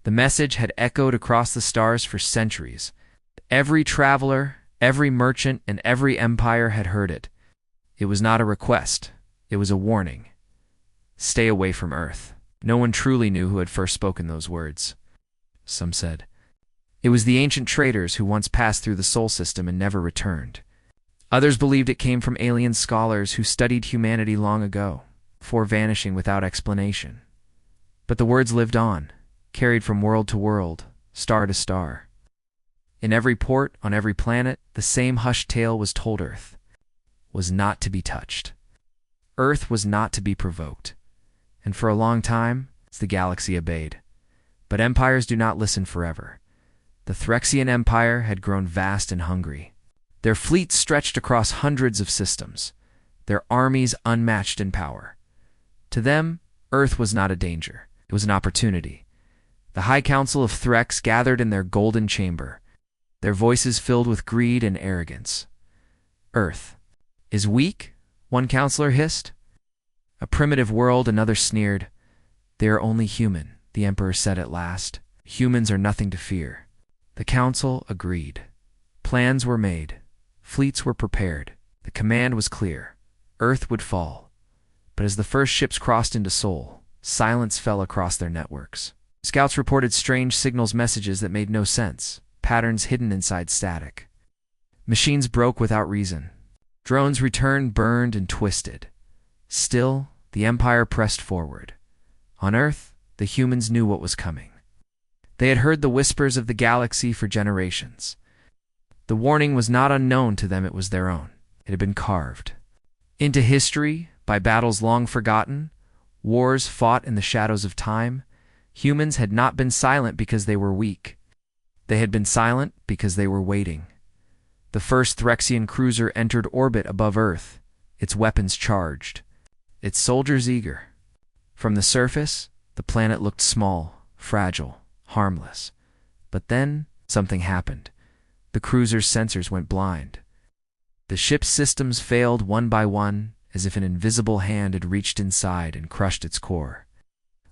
The message had echoed across the stars for centuries. Every traveler, every merchant, and every empire had heard it. It was not a request. It was a warning. Stay away from Earth. No one truly knew who had first spoken those words. Some said it was the ancient traders who once passed through the Sol system and never returned. Others believed it came from alien scholars who studied humanity long ago, before vanishing without explanation. But the words lived on, carried from world to world, star to star. In every port, on every planet, the same hushed tale was told. Earth was not to be touched. Earth was not to be provoked. And for a long time, the galaxy obeyed. But empires do not listen forever. The Threxian Empire had grown vast and hungry. Their fleets stretched across hundreds of systems, their armies unmatched in power. To them, Earth was not a danger. It was an opportunity. The High Council of Threx gathered in their golden chamber, their voices filled with greed and arrogance. Earth is weak, one counselor hissed. A primitive world, another sneered. They are only human, the Emperor said at last. Humans are nothing to fear. The council agreed. Plans were made. Fleets were prepared. The command was clear. Earth would fall. But as the first ships crossed into Sol, silence fell across their networks. Scouts reported strange signals, messages that made no sense, patterns hidden inside static. Machines broke without reason. Drones returned, burned, and twisted. Still, the Empire pressed forward. On Earth, the humans knew what was coming. They had heard the whispers of the galaxy for generations. The warning was not unknown to them, it was their own. It had been carved into history by battles long forgotten, wars fought in the shadows of time. Humans had not been silent because they were weak. They had been silent because they were waiting. The first Threxian cruiser entered orbit above Earth, its weapons charged, its soldiers eager. From the surface, the planet looked small, fragile, harmless. But then, something happened. The cruiser's sensors went blind. The ship's systems failed one by one, as if an invisible hand had reached inside and crushed its core.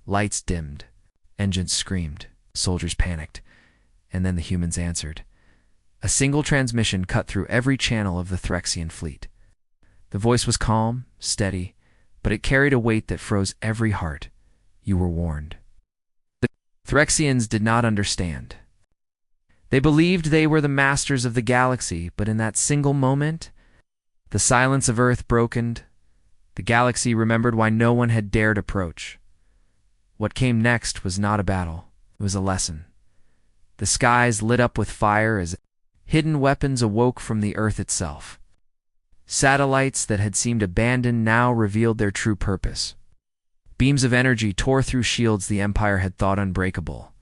Lights dimmed. Engines screamed. Soldiers panicked. And then the humans answered. A single transmission cut through every channel of the Threxian fleet. The voice was calm, steady, but it carried a weight that froze every heart. You were warned. The Threxians did not understand. They believed they were the masters of the galaxy, but in that single moment, the silence of Earth broken. The galaxy remembered why no one had dared approach. What came next was not a battle. It was a lesson. The skies lit up with fire as hidden weapons awoke from the Earth itself. Satellites that had seemed abandoned now revealed their true purpose. Beams of energy tore through shields the Empire had thought unbreakable.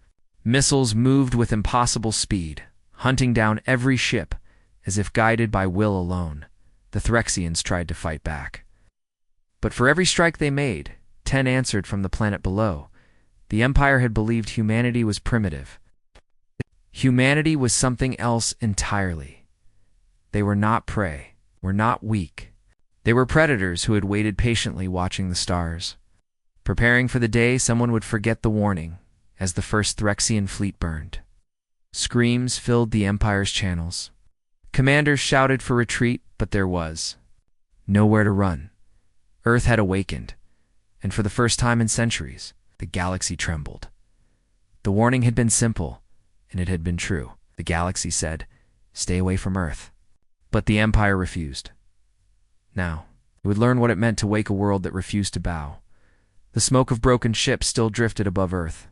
Missiles moved with impossible speed, hunting down every ship, as if guided by will alone. The Threxians tried to fight back. But for every strike they made, 10 answered from the planet below. The Empire had believed humanity was primitive. Humanity was something else entirely. They were not prey, were not weak. They were predators who had waited patiently watching the stars, preparing for the day someone would forget the warning as the first Threxian fleet burned. Screams filled the Empire's channels. Commanders shouted for retreat, but there was nowhere to run. Earth had awakened, and for the first time in centuries, the galaxy trembled. The warning had been simple, and it had been true. The galaxy said, "Stay away from Earth." But the Empire refused. Now, it would learn what it meant to wake a world that refused to bow. The smoke of broken ships still drifted above Earth.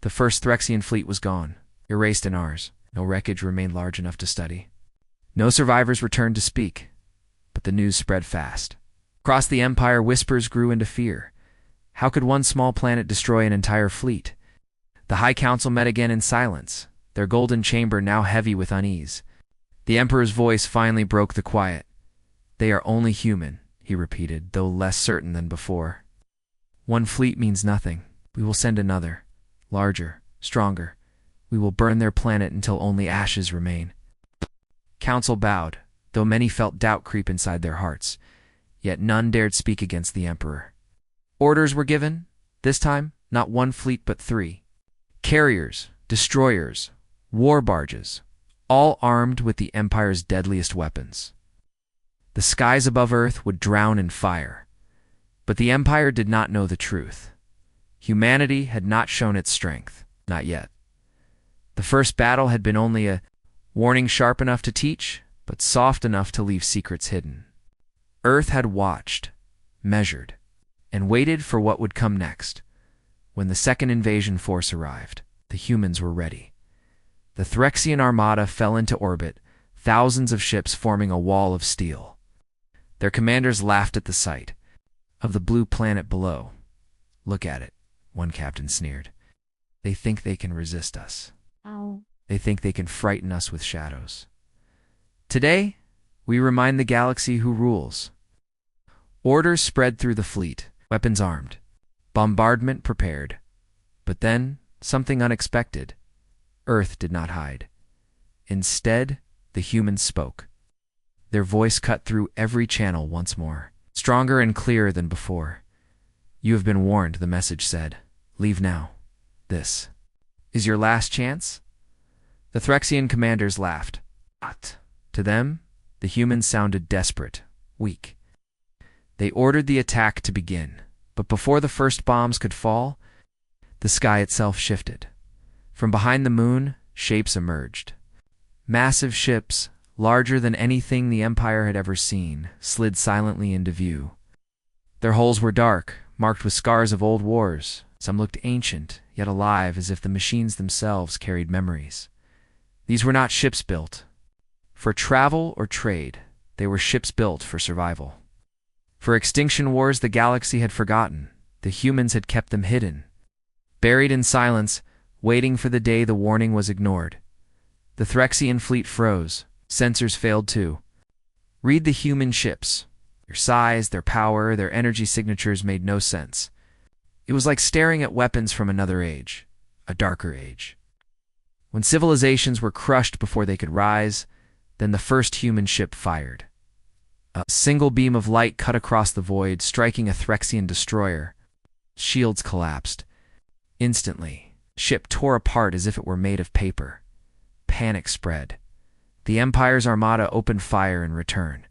The first Threxian fleet was gone, erased in ours. No wreckage remained large enough to study. No survivors returned to speak. But the news spread fast. Across the Empire, whispers grew into fear. How could one small planet destroy an entire fleet? The High Council met again in silence, their golden chamber now heavy with unease. The Emperor's voice finally broke the quiet. "They are only human," he repeated, though less certain than before. "One fleet means nothing. We will send another, larger, stronger. We will burn their planet until only ashes remain." Council bowed, though many felt doubt creep inside their hearts. Yet none dared speak against the Emperor. Orders were given. This time, not one fleet but 3. Carriers, destroyers, war barges, all armed with the Empire's deadliest weapons. The skies above Earth would drown in fire. But the Empire did not know the truth. Humanity had not shown its strength, not yet. The first battle had been only a warning sharp enough to teach, but soft enough to leave secrets hidden. Earth had watched, measured, and waited for what would come next. When the second invasion force arrived, the humans were ready. The Threxian armada fell into orbit, thousands of ships forming a wall of steel. Their commanders laughed at the sight of the blue planet below. "Look at it," one captain sneered. "They think they can resist us. Ow. They think they can frighten us with shadows." Today, we remind the galaxy who rules. Orders spread through the fleet, weapons armed, bombardment prepared. But then, something unexpected. Earth did not hide. Instead, the humans spoke. Their voice cut through every channel once more, stronger and clearer than before. "You have been warned," the message said. "Leave now. This is your last chance?" The Threxian commanders laughed. To them, the humans sounded desperate, weak. They ordered the attack to begin, but before the first bombs could fall, the sky itself shifted. From behind the moon, shapes emerged. Massive ships, larger than anything the Empire had ever seen, slid silently into view. Their hulls were dark, marked with scars of old wars. Some looked ancient, yet alive, as if the machines themselves carried memories. These were not ships built for travel or trade. They were ships built for survival. For extinction wars the galaxy had forgotten. The humans had kept them hidden, buried in silence, waiting for the day the warning was ignored. The Threxian fleet froze. Sensors failed too. Read the human ships. Their size, their power, their energy signatures made no sense. It was like staring at weapons from another age, a darker age. When civilizations were crushed before they could rise, then the first human ship fired. A single beam of light cut across the void, striking a Threxian destroyer. Shields collapsed. Instantly, the ship tore apart as if it were made of paper. Panic spread. The Empire's armada opened fire in return.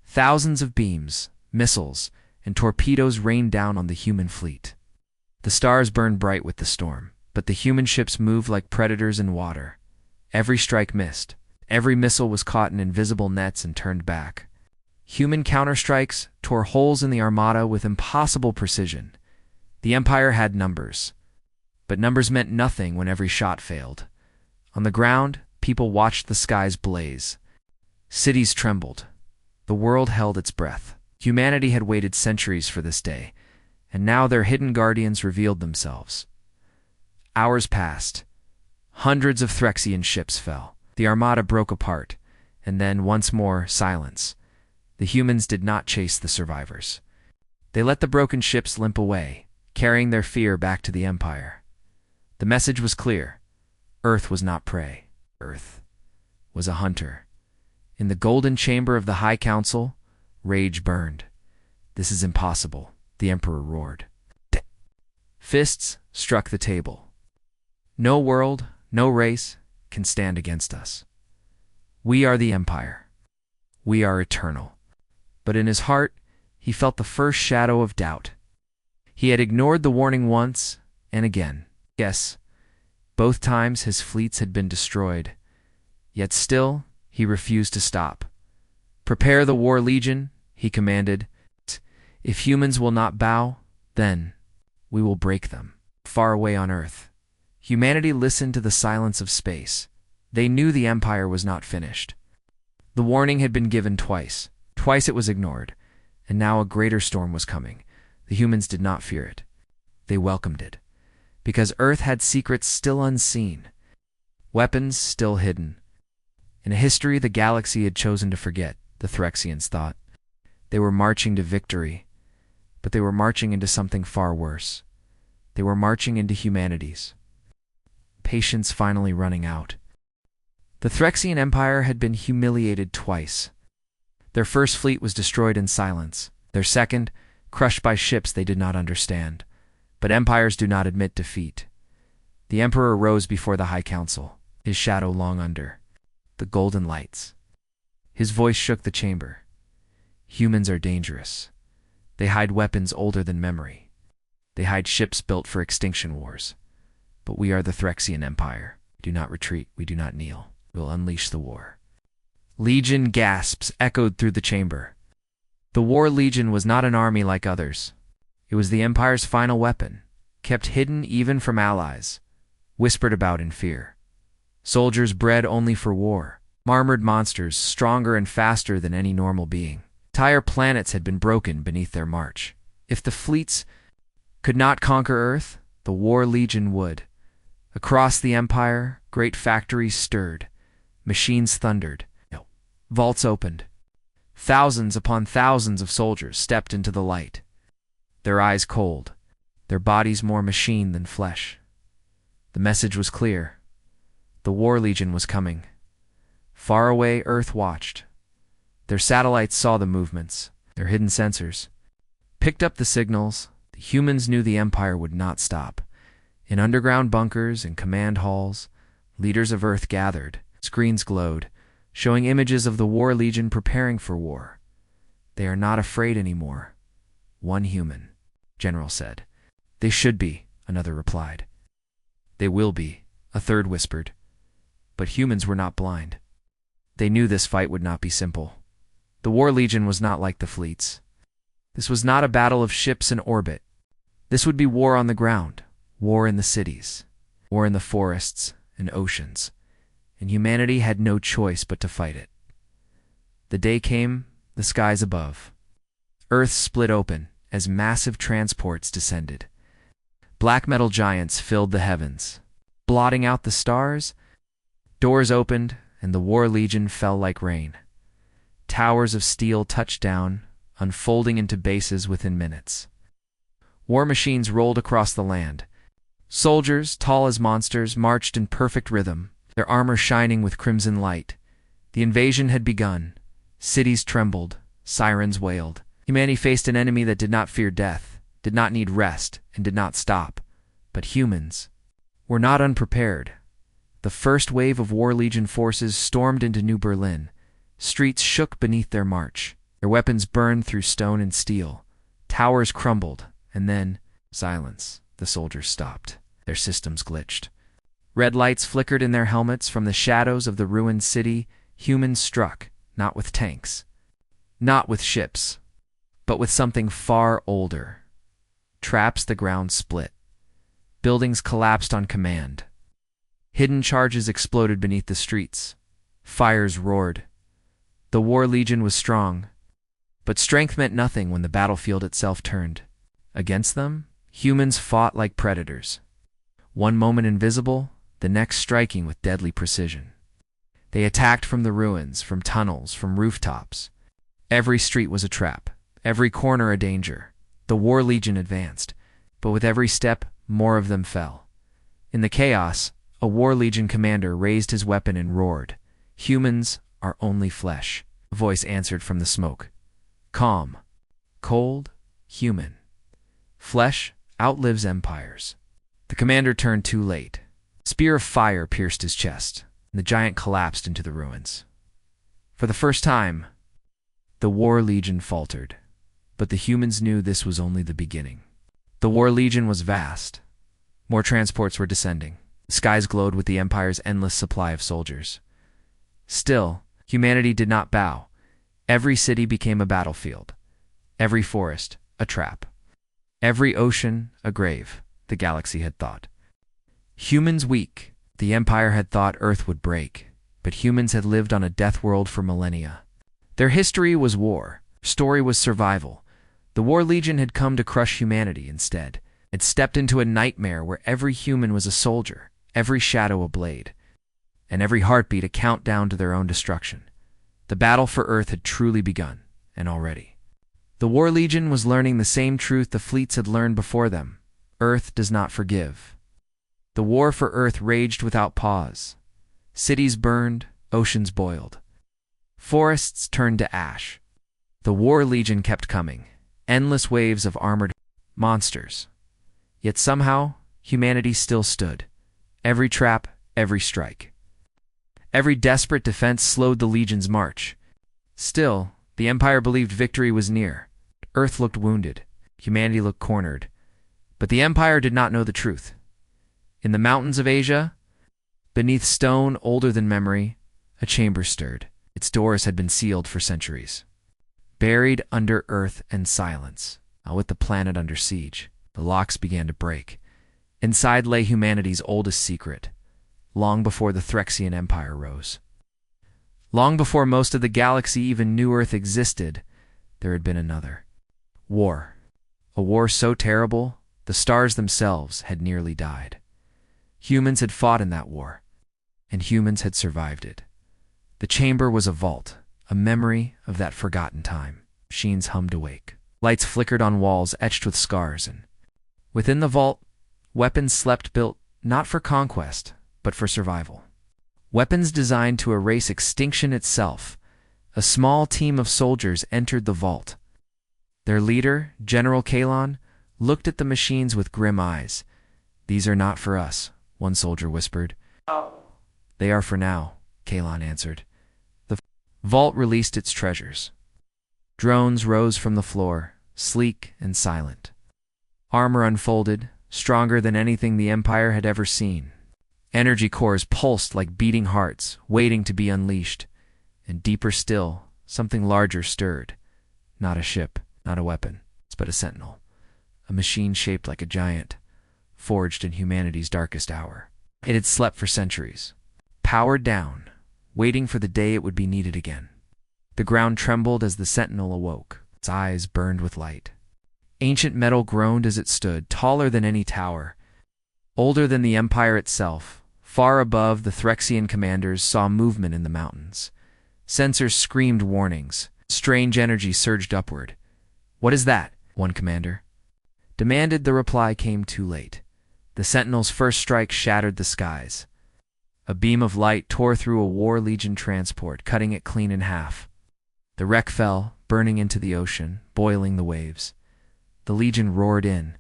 Thousands of beams, missiles, and torpedoes rained down on the human fleet. The stars burned bright with the storm, but the human ships moved like predators in water. Every strike missed. Every missile was caught in invisible nets and turned back. Human counterstrikes tore holes in the armada with impossible precision. The Empire had numbers, but numbers meant nothing when every shot failed. On the ground, people watched the skies blaze. Cities trembled. The world held its breath. Humanity had waited centuries for this day, and now their hidden guardians revealed themselves. Hours passed. Hundreds of Threxian ships fell. The armada broke apart, and then, once more, silence. The humans did not chase the survivors. They let the broken ships limp away, carrying their fear back to the Empire. The message was clear. Earth was not prey. Earth was a hunter. In the golden chamber of the High Council, rage burned. "This is impossible," the Emperor roared. Fists struck the table. "No world, no race can stand against us. We are the Empire. We are eternal." But in his heart, he felt the first shadow of doubt. He had ignored the warning once and again. Yes, both times his fleets had been destroyed. Yet still, he refused to stop. "Prepare the war legion," he commanded. "If humans will not bow, then we will break them." Far away on Earth, humanity listened to the silence of space. They knew the Empire was not finished. The warning had been given twice. Twice it was ignored, and now a greater storm was coming. The humans did not fear it. They welcomed it, because Earth had secrets still unseen, weapons still hidden. In a history the galaxy had chosen to forget, the Threxians thought. They were marching to victory, but they were marching into something far worse. They were marching into humanity's patience finally running out. The Threxian Empire had been humiliated twice. Their first fleet was destroyed in silence. Their second, crushed by ships they did not understand. But empires do not admit defeat. The emperor rose before the high council, his shadow long under the golden lights. His voice shook the chamber. Humans are dangerous. They hide weapons older than memory. They hide ships built for extinction wars. But we are the Threxian Empire. We do not retreat. We do not kneel. We will unleash the war. Legion gasps echoed through the chamber. The War Legion was not an army like others. It was the Empire's final weapon, kept hidden even from allies, whispered about in fear. Soldiers bred only for war, armored monsters stronger and faster than any normal being. Entire planets had been broken beneath their march. If the fleets could not conquer Earth, the War Legion would. Across the Empire, great factories stirred, machines thundered, vaults opened. Thousands upon thousands of soldiers stepped into the light, their eyes cold, their bodies more machine than flesh. The message was clear. The War Legion was coming. Far away, Earth watched. Their satellites saw the movements, their hidden sensors picked up the signals. The humans knew the Empire would not stop. In underground bunkers and command halls, leaders of Earth gathered. Screens glowed, showing images of the War Legion preparing for war. They are not afraid anymore. One human, General said. They should be, another replied. They will be, a third whispered. But humans were not blind. They knew this fight would not be simple. The War Legion was not like the fleets. This was not a battle of ships in orbit. This would be war on the ground, war in the cities, war in the forests and oceans, and humanity had no choice but to fight it. The day came, the skies above. Earth split open as massive transports descended. Black metal giants filled the heavens, blotting out the stars. Doors opened, and the War Legion fell like rain. Towers of steel touched down, unfolding into bases within minutes. War machines rolled across the land. Soldiers, tall as monsters, marched in perfect rhythm, their armor shining with crimson light. The invasion had begun. Cities trembled, sirens wailed. Humanity faced an enemy that did not fear death, did not need rest, and did not stop. But humans were not unprepared. The first wave of War Legion forces stormed into New Berlin. Streets shook beneath their march. Their weapons burned through stone and steel. Towers crumbled, and then silence. The soldiers stopped. Their systems glitched. Red lights flickered in their helmets from the shadows of the ruined city. Humans struck, not with tanks, not with ships, but with something far older. Traps. The ground split. Buildings collapsed on command. Hidden charges exploded beneath the streets. Fires roared. The War Legion was strong, but strength meant nothing when the battlefield itself turned. Against them, humans fought like predators. One moment invisible, the next striking with deadly precision. They attacked from the ruins, from tunnels, from rooftops. Every street was a trap, every corner a danger. The War Legion advanced, but with every step, more of them fell. In the chaos, a War Legion commander raised his weapon and roared, "Humans are only flesh." A voice answered from the smoke. Calm, cold, human. Flesh outlives empires. The commander turned too late. A spear of fire pierced his chest, and the giant collapsed into the ruins. For the first time, the War Legion faltered, but the humans knew this was only the beginning. The War Legion was vast. More transports were descending. The skies glowed with the Empire's endless supply of soldiers. Still, humanity did not bow. Every city became a battlefield. Every forest, a trap. Every ocean, a grave, the galaxy had thought. Humans weak. The Empire had thought Earth would break, but humans had lived on a death world for millennia. Their history was war. Their story was survival. The War Legion had come to crush humanity instead. It stepped into a nightmare where every human was a soldier, every shadow a blade, and every heartbeat a countdown to their own destruction. The battle for Earth had truly begun, and already. The War Legion was learning the same truth the fleets had learned before them. Earth does not forgive. The war for Earth raged without pause. Cities burned, oceans boiled. Forests turned to ash. The War Legion kept coming, endless waves of armored monsters. Yet somehow, humanity still stood. Every trap, every strike. Every desperate defense slowed the Legion's march. Still, the Empire believed victory was near. Earth looked wounded. Humanity looked cornered. But the Empire did not know the truth. In the mountains of Asia, beneath stone older than memory, a chamber stirred. Its doors had been sealed for centuries. Buried under earth and silence, with the planet under siege, the locks began to break. Inside lay humanity's oldest secret, long before the Threxian Empire rose. Long before most of the galaxy even knew Earth existed, there had been another. War. A war so terrible, the stars themselves had nearly died. Humans had fought in that war, and humans had survived it. The chamber was a vault, a memory of that forgotten time. Machines hummed awake. Lights flickered on walls etched with scars, and within the vault, weapons slept built not for conquest, but for survival. Weapons designed to erase extinction itself. A small team of soldiers entered the vault. Their leader, General Kalon, looked at the machines with grim eyes. "These are not for us," one soldier whispered. "They are for now," Kalon answered. The vault released its treasures. Drones rose from the floor, sleek and silent. Armor unfolded, stronger than anything the Empire had ever seen. Energy cores pulsed like beating hearts, waiting to be unleashed. And deeper still, something larger stirred. Not a ship, not a weapon, but a sentinel. A machine shaped like a giant, forged in humanity's darkest hour. It had slept for centuries, powered down, waiting for the day it would be needed again. The ground trembled as the sentinel awoke. Its eyes burned with light. Ancient metal groaned as it stood, taller than any tower. Older than the Empire itself, far above, the Threxian commanders saw movement in the mountains. Sensors screamed warnings. Strange energy surged upward. "What is that?" one commander demanded. The reply came too late. The Sentinel's first strike shattered the skies. A beam of light tore through a War Legion transport, cutting it clean in half. The wreck fell, burning into the ocean, boiling the waves. The Legion roared in.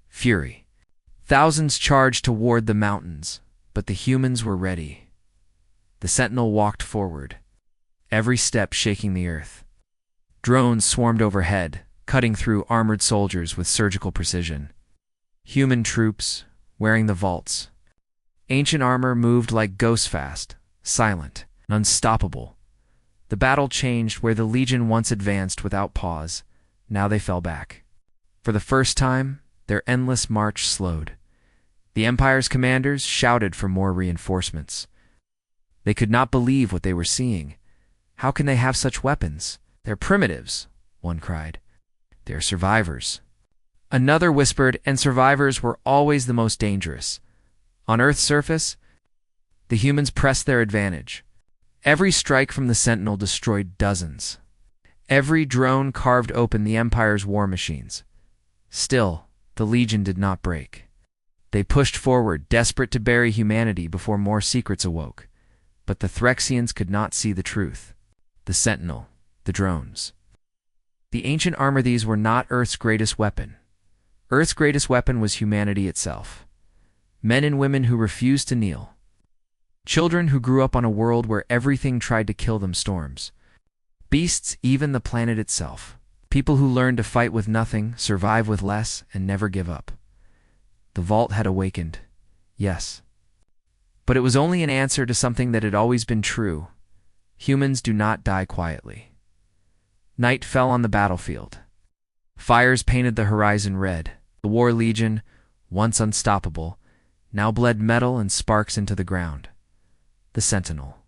Fury. Thousands charged toward the mountains, but the humans were ready. The Sentinel walked forward, every step shaking the earth. Drones swarmed overhead, cutting through armored soldiers with surgical precision. Human troops, wearing the vaults. Ancient armor moved like ghosts fast, silent, and unstoppable. The battle changed. Where the Legion once advanced without pause, now they fell back. For the first time, their endless march slowed. The Empire's commanders shouted for more reinforcements. They could not believe what they were seeing. "How can they have such weapons? They're primitives," one cried. "They're survivors." Another whispered, "And survivors were always the most dangerous." On Earth's surface, the humans pressed their advantage. Every strike from the Sentinel destroyed dozens. Every drone carved open the Empire's war machines. Still, the Legion did not break. They pushed forward, desperate to bury humanity before more secrets awoke. But the Threxians could not see the truth. The Sentinel, the drones. The ancient armor, these were not Earth's greatest weapon. Earth's greatest weapon was humanity itself. Men and women who refused to kneel. Children who grew up on a world where everything tried to kill them. Storms. Beasts, even the planet itself. People who learned to fight with nothing, survive with less, and never give up. The vault had awakened, yes. But it was only an answer to something that had always been true. Humans do not die quietly. Night fell on the battlefield. Fires painted the horizon red. The War Legion, once unstoppable, now bled metal and sparks into the ground. The Sentinel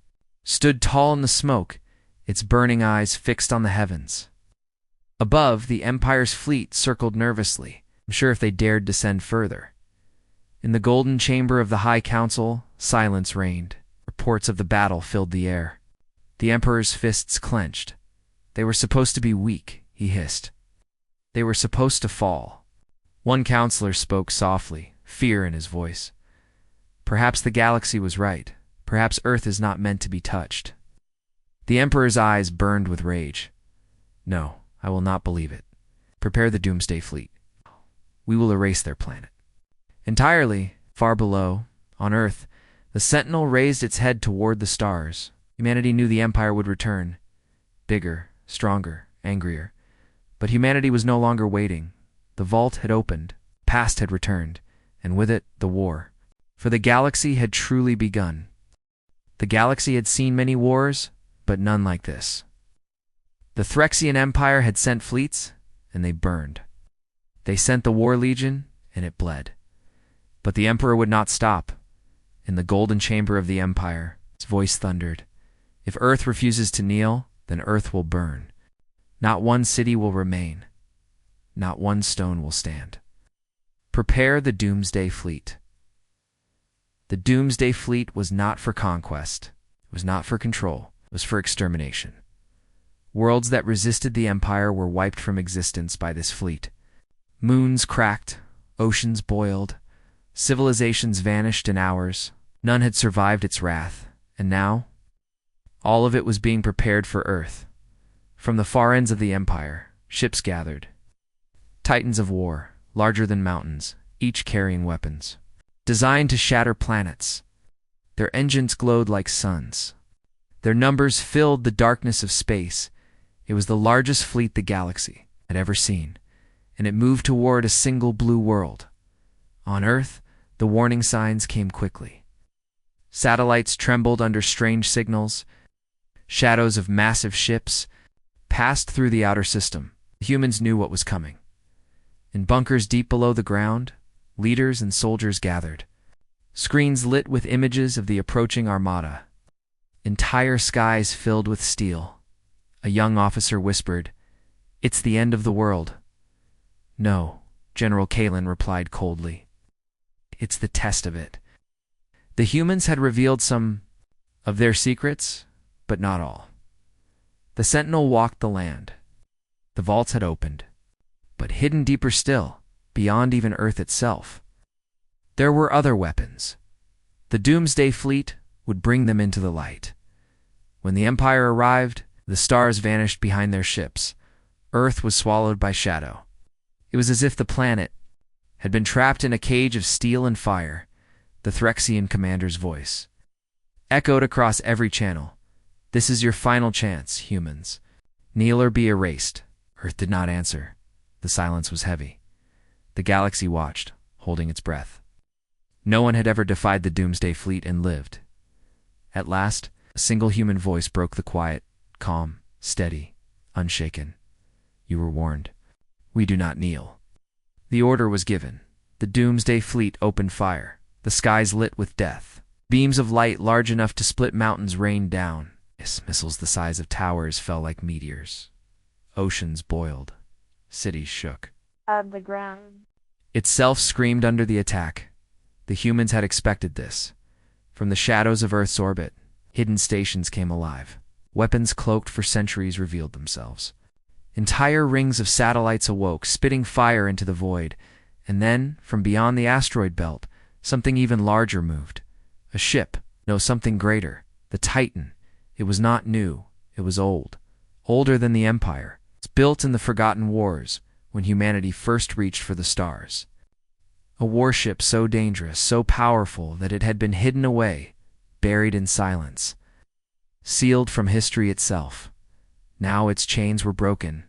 stood tall in the smoke, its burning eyes fixed on the heavens. Above, the Empire's fleet circled nervously, unsure if they dared descend further. In the golden chamber of the High Council, silence reigned. Reports of the battle filled the air. The Emperor's fists clenched. "They were supposed to be weak," he hissed. "They were supposed to fall." One counselor spoke softly, fear in his voice. "Perhaps the galaxy was right. Perhaps Earth is not meant to be touched." The Emperor's eyes burned with rage. "No, I will not believe it. Prepare the Doomsday Fleet. We will erase their planet." Entirely, far below, On Earth, the Sentinel raised its head toward the stars. Humanity knew the Empire would return. Bigger, stronger, angrier. But humanity was no longer waiting. The vault had opened, past had returned, and with it, the war. For the galaxy had truly begun. The galaxy had seen many wars, but none like this. The Threxian Empire had sent fleets, and they burned. They sent the War Legion, and it bled. But the Emperor would not stop. In the golden chamber of the Empire, his voice thundered. If Earth refuses to kneel, then Earth will burn. Not one city will remain. Not one stone will stand. Prepare the Doomsday Fleet. The Doomsday Fleet was not for conquest. It was not for control. It was for extermination. Worlds that resisted the Empire were wiped from existence by this fleet. Moons cracked, oceans boiled, civilizations vanished in hours. None had survived its wrath, and now, all of it was being prepared for Earth. From the far ends of the Empire, ships gathered. Titans of war, larger than mountains, each carrying weapons. Designed to shatter planets. Their engines glowed like suns. Their numbers filled the darkness of space. It was the largest fleet the galaxy had ever seen, and it moved toward a single blue world. On Earth, the warning signs came quickly. Satellites trembled under strange signals. Shadows of massive ships passed through the outer system. Humans knew what was coming. In bunkers deep below the ground, leaders and soldiers gathered. Screens lit with images of the approaching armada. Entire skies filled with steel. A young officer whispered, "It's the end of the world." "No," General Kalen replied coldly. "It's the test of it." The humans had revealed some of their secrets, but not all. The Sentinel walked the land. The vaults had opened, but hidden deeper still, beyond even Earth itself, there were other weapons. The Doomsday Fleet would bring them into the light. When the Empire arrived, the stars vanished behind their ships. Earth was swallowed by shadow. It was as if the planet had been trapped in a cage of steel and fire. The Threxian commander's voice echoed across every channel. "This is your final chance, humans. Kneel or be erased." Earth did not answer. The silence was heavy. The galaxy watched, holding its breath. No one had ever defied the Doomsday Fleet and lived. At last, a single human voice broke the quiet, calm, steady, unshaken. "You were warned. We do not kneel." The order was given. The Doomsday Fleet opened fire. The skies lit with death. Beams of light large enough to split mountains rained down. Missiles the size of towers fell like meteors. Oceans boiled. Cities shook. Of the ground. Itself screamed under the attack. The humans had expected this. From the shadows of Earth's orbit, hidden stations came alive. Weapons cloaked for centuries revealed themselves. Entire rings of satellites awoke, spitting fire into the void. And then, from beyond the asteroid belt, something even larger moved. A ship. No, something greater. The Titan. It was not new. It was old. Older than the Empire. It's built in the forgotten wars, when humanity first reached for the stars. A warship so dangerous, so powerful that it had been hidden away, buried in silence. Sealed from history itself. Now its chains were broken.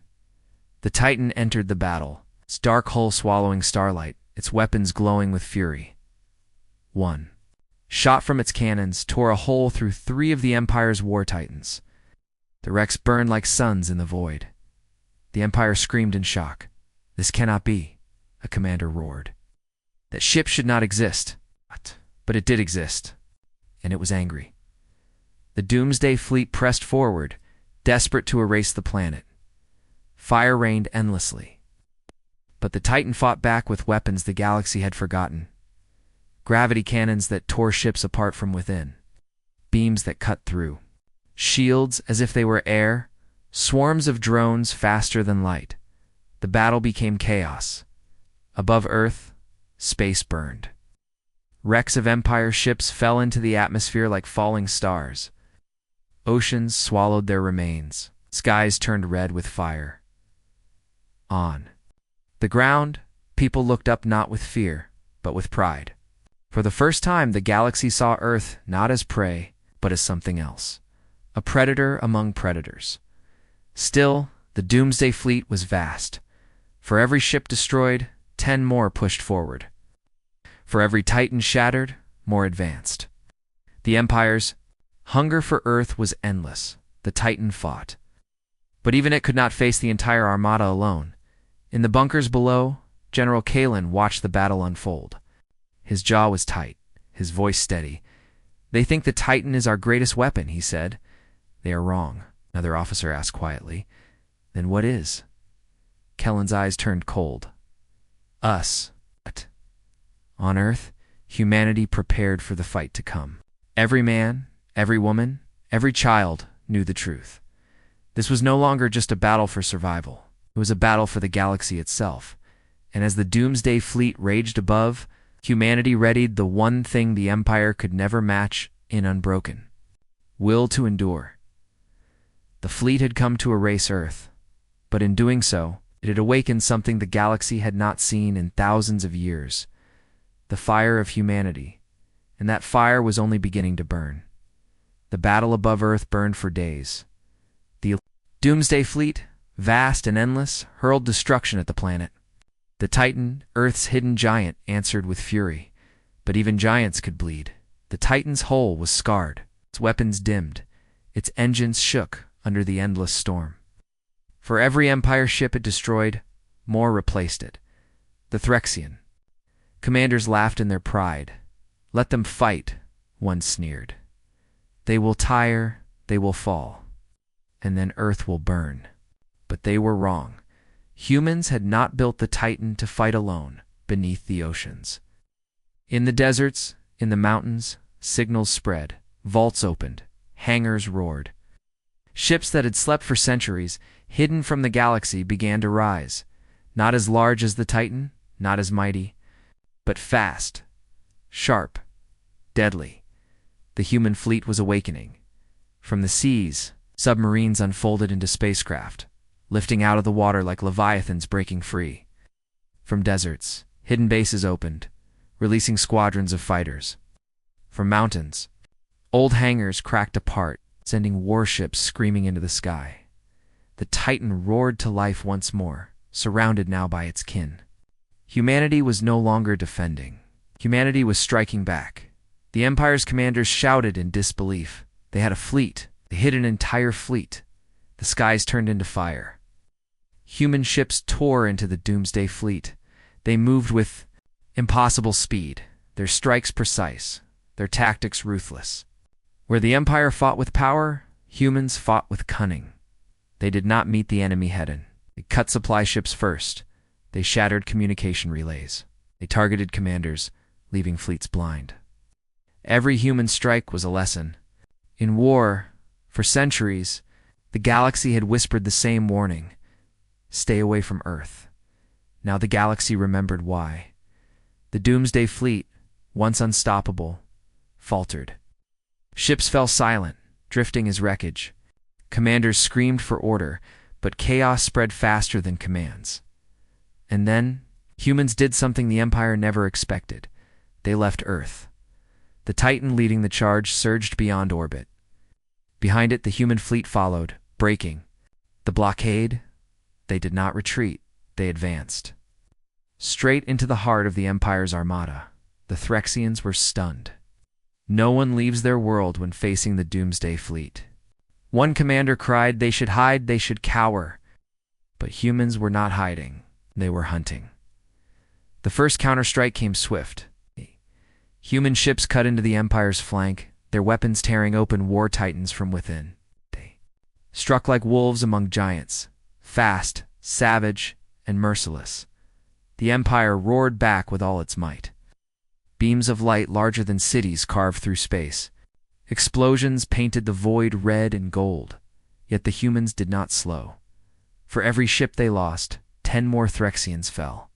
The Titan entered the battle, its dark hull swallowing starlight, its weapons glowing with fury. 1. Shot from its cannons tore a hole through 3 of the Empire's war titans. The wrecks burned like suns in the void. The Empire screamed in shock. "This cannot be," a commander roared. That ship should not exist. But it did exist, and it was angry. The Doomsday Fleet pressed forward, desperate to erase the planet. Fire rained endlessly. But the Titan fought back with weapons the galaxy had forgotten. Gravity cannons that tore ships apart from within. Beams that cut through. Shields as if they were air. Swarms of drones faster than light. The battle became chaos. Above Earth, space burned. Wrecks of Empire ships fell into the atmosphere like falling stars. Oceans swallowed their remains. Skies turned red with fire. On the ground, people looked up not with fear, but with pride. For the first time, the galaxy saw Earth not as prey, but as something else. A predator among predators. Still, the Doomsday Fleet was vast. For every ship destroyed, 10 more pushed forward. For every Titan shattered, more advanced. The Empire's hunger for Earth was endless. The Titan fought. But even it could not face the entire armada alone. In the bunkers below, General Kalen watched the battle unfold. His jaw was tight, his voice steady. "They think the Titan is our greatest weapon," he said. "They are wrong," another officer asked quietly. "Then what is?" Kellen's eyes turned cold. "Us." What? On Earth, humanity prepared for the fight to come. Every man, every woman, every child knew the truth. This was no longer just a battle for survival. It was a battle for the galaxy itself. And as the Doomsday Fleet raged above, humanity readied the one thing the Empire could never match in unbroken: will to endure. The fleet had come to erase Earth, but in doing so, it had awakened something the galaxy had not seen in thousands of years: the fire of humanity. And that fire was only beginning to burn. The battle above Earth burned for days. The Doomsday Fleet, vast and endless, hurled destruction at the planet. The Titan, Earth's hidden giant, answered with fury. But even giants could bleed. The Titan's hull was scarred, its weapons dimmed, its engines shook under the endless storm. For every Empire ship it destroyed, more replaced it. The Threxian. Commanders laughed in their pride. "Let them fight," one sneered. "They will tire, they will fall, and then Earth will burn." But they were wrong. Humans had not built the Titan to fight alone beneath the oceans. In the deserts, in the mountains, signals spread, vaults opened, hangars roared. Ships that had slept for centuries, hidden from the galaxy, began to rise, not as large as the Titan, not as mighty, but fast, sharp, deadly. The human fleet was awakening. From the seas, submarines unfolded into spacecraft, lifting out of the water like leviathans breaking free. From deserts, hidden bases opened, releasing squadrons of fighters. From mountains, old hangars cracked apart, sending warships screaming into the sky. The Titan roared to life once more, surrounded now by its kin. Humanity was no longer defending. Humanity was striking back. The Empire's commanders shouted in disbelief. They had a fleet. They hid an entire fleet. The skies turned into fire. Human ships tore into the Doomsday Fleet. They moved with impossible speed, their strikes precise, their tactics ruthless. Where the Empire fought with power, humans fought with cunning. They did not meet the enemy head-on. They cut supply ships first. They shattered communication relays. They targeted commanders, leaving fleets blind. Every human strike was a lesson. In war, for centuries, the galaxy had whispered the same warning: stay away from Earth. Now the galaxy remembered why. The Doomsday Fleet, once unstoppable, faltered. Ships fell silent, drifting as wreckage. Commanders screamed for order, but chaos spread faster than commands. And then, humans did something the Empire never expected. They left Earth. The Titan leading the charge surged beyond orbit. Behind it, the human fleet followed, breaking. The blockade? They did not retreat, they advanced. Straight into the heart of the Empire's armada. The Threxians were stunned. No one leaves their world when facing the Doomsday Fleet. One commander cried they should hide, they should cower. But humans were not hiding, they were hunting. The first counterstrike came swift. Human ships cut into the Empire's flank, their weapons tearing open war titans from within. They struck like wolves among giants, fast, savage, and merciless. The Empire roared back with all its might. Beams of light larger than cities carved through space. Explosions painted the void red and gold, yet the humans did not slow. For every ship they lost, 10 more Threxians fell.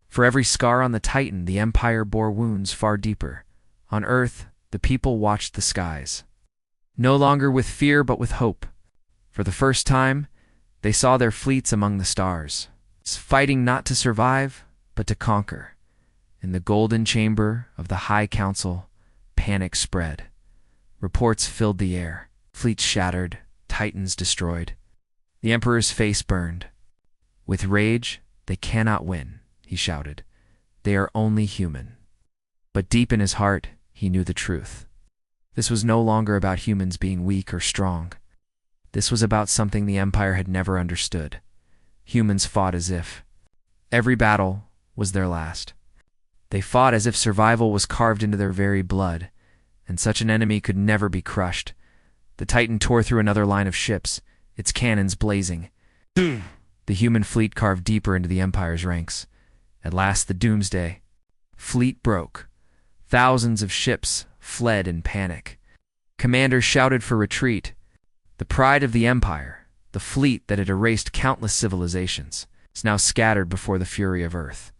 For every scar on the Titan, the Empire bore wounds far deeper. On Earth, the people watched the skies. No longer with fear, but with hope. For the first time, they saw their fleets among the stars, fighting not to survive, but to conquer. In the golden chamber of the High Council, panic spread. Reports filled the air. Fleets shattered, titans destroyed. The Emperor's face burned. With rage, "They cannot win," he shouted. "They are only human." But deep in his heart, he knew the truth. This was no longer about humans being weak or strong. This was about something the Empire had never understood. Humans fought as if every battle was their last. They fought as if survival was carved into their very blood, and such an enemy could never be crushed. The Titan tore through another line of ships, its cannons blazing. The human fleet carved deeper into the Empire's ranks. At last the doomsday fleet broke. Thousands of ships fled in panic. Commanders shouted for retreat. The pride of the Empire, the fleet that had erased countless civilizations, is now scattered before the fury of Earth.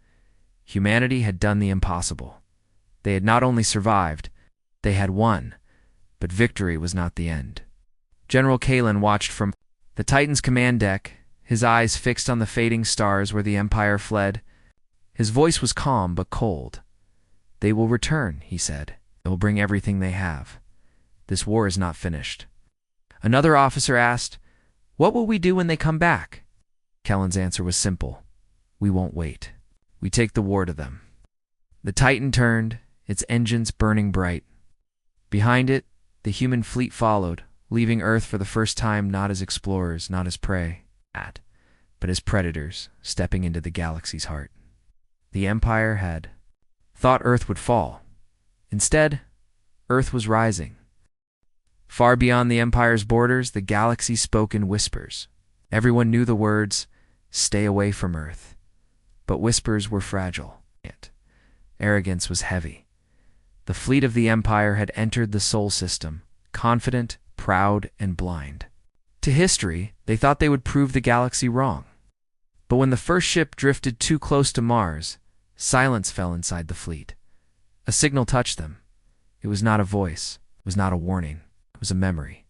Humanity had done the impossible. They had not only survived, they had won, but victory was not the end. General Kalen watched from the Titan's command deck, his eyes fixed on the fading stars where the Empire fled. His voice was calm but cold. "They will return," he said. "They will bring everything they have. This war is not finished." Another officer asked, "What will we do when they come back?" Kellen's answer was simple. "We won't wait. We take the war to them." The Titan turned, its engines burning bright. Behind it, the human fleet followed, leaving Earth for the first time not as explorers, not as prey, but as predators stepping into the galaxy's heart. The Empire had thought Earth would fall. Instead, Earth was rising. Far beyond the Empire's borders, the galaxy spoke in whispers. Everyone knew the words, "Stay away from Earth." But whispers were fragile. Arrogance was heavy. The fleet of the Empire had entered the Sol system, confident, proud, and blind. To history, they thought they would prove the galaxy wrong. But when the first ship drifted too close to Mars, silence fell inside the fleet. A signal touched them. It was not a voice. It was not a warning. It was a memory.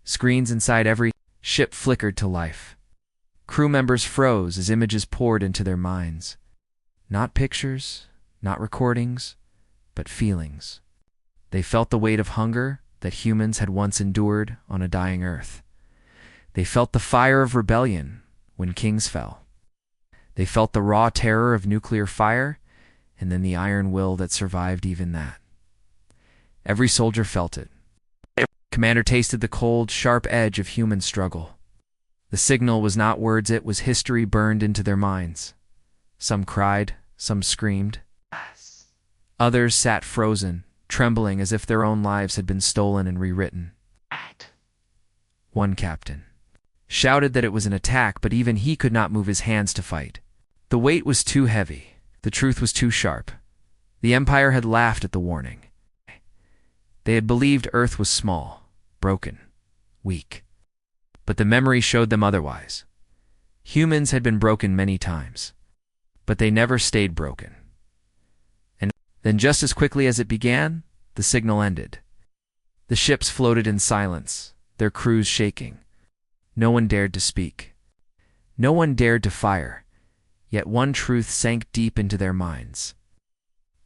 Screens inside every ship flickered to life. Crew members froze as images poured into their minds. Not pictures, not recordings, but feelings. They felt the weight of hunger that humans had once endured on a dying Earth. They felt the fire of rebellion when kings fell. They felt the raw terror of nuclear fire, and then the iron will that survived even that. Every soldier felt it. Commander tasted the cold, sharp edge of human struggle. The signal was not words, it was history burned into their minds. Some cried, some screamed. Others sat frozen, trembling as if their own lives had been stolen and rewritten. One captain shouted that it was an attack, but even he could not move his hands to fight. The weight was too heavy. The truth was too sharp. The Empire had laughed at the warning. They had believed Earth was small, broken, weak. But the memory showed them otherwise. Humans had been broken many times, but they never stayed broken. And then just as quickly as it began, the signal ended. The ships floated in silence, their crews shaking. No one dared to speak. No one dared to fire, yet one truth sank deep into their minds.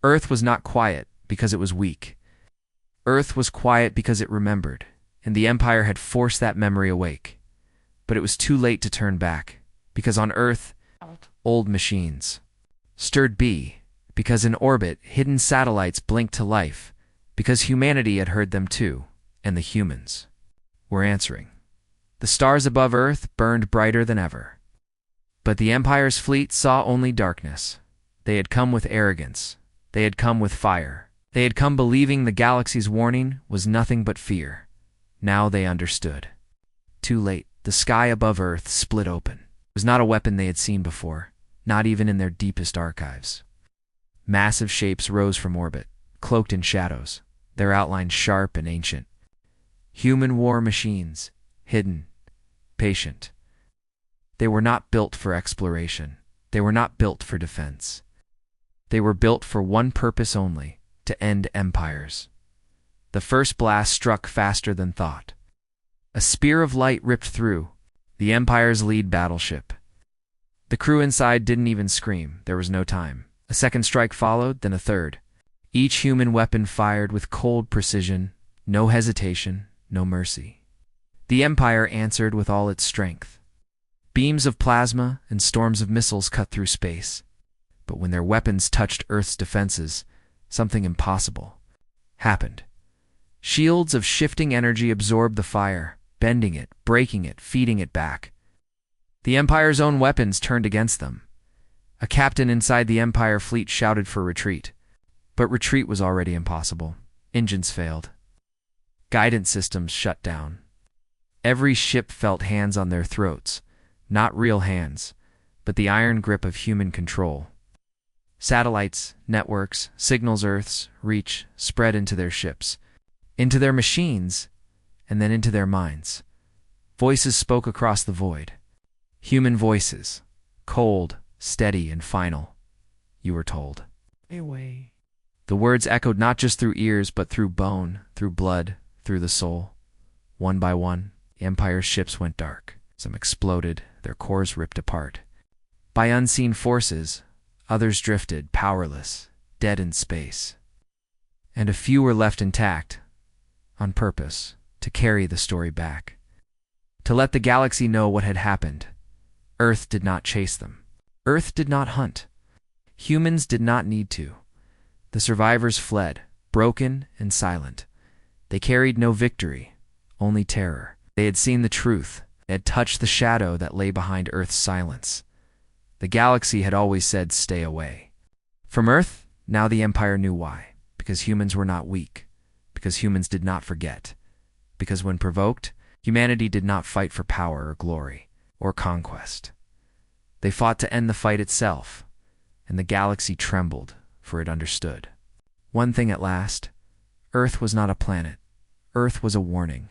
Earth was not quiet because it was weak. Earth was quiet because it remembered, and the Empire had forced that memory awake. But it was too late to turn back, because on Earth, old machines stirred because in orbit, hidden satellites blinked to life, because humanity had heard them too, and the humans were answering. The stars above Earth burned brighter than ever. But the Empire's fleet saw only darkness. They had come with arrogance. They had come with fire. They had come believing the galaxy's warning was nothing but fear. Now they understood. Too late, the sky above Earth split open. It was not a weapon they had seen before, not even in their deepest archives. Massive shapes rose from orbit, cloaked in shadows, their outlines sharp and ancient. Human war machines, hidden, patient. They were not built for exploration. They were not built for defense. They were built for one purpose only, to end empires. The first blast struck faster than thought. A spear of light ripped through the Empire's lead battleship. The crew inside didn't even scream. There was no time. A second strike followed, then a third. Each human weapon fired with cold precision, no hesitation, no mercy. The Empire answered with all its strength. Beams of plasma and storms of missiles cut through space. But when their weapons touched Earth's defenses, something impossible happened. Shields of shifting energy absorbed the fire, bending it, breaking it, feeding it back. The Empire's own weapons turned against them. A captain inside the Empire fleet shouted for retreat. But retreat was already impossible. Engines failed. Guidance systems shut down. Every ship felt hands on their throats. Not real hands, but the iron grip of human control. Satellites, networks, signals Earth's reach spread into their ships, into their machines, and then into their minds. Voices spoke across the void. Human voices, cold, steady, and final. You were told. Away. The words echoed not just through ears, but through bone, through blood, through the soul. One by one, the Empire's ships went dark. Some exploded, their cores ripped apart. By unseen forces, others drifted, powerless, dead in space. And a few were left intact, on purpose, to carry the story back. To let the galaxy know what had happened. Earth did not chase them. Earth did not hunt. Humans did not need to. The survivors fled, broken and silent. They carried no victory, only terror. They had seen the truth. They had touched the shadow that lay behind Earth's silence. The galaxy had always said, stay away. From Earth, now the Empire knew why. Because humans were not weak. Because humans did not forget. Because when provoked, humanity did not fight for power or glory, or conquest. They fought to end the fight itself, and the galaxy trembled, for it understood. One thing at last, Earth was not a planet. Earth was a warning.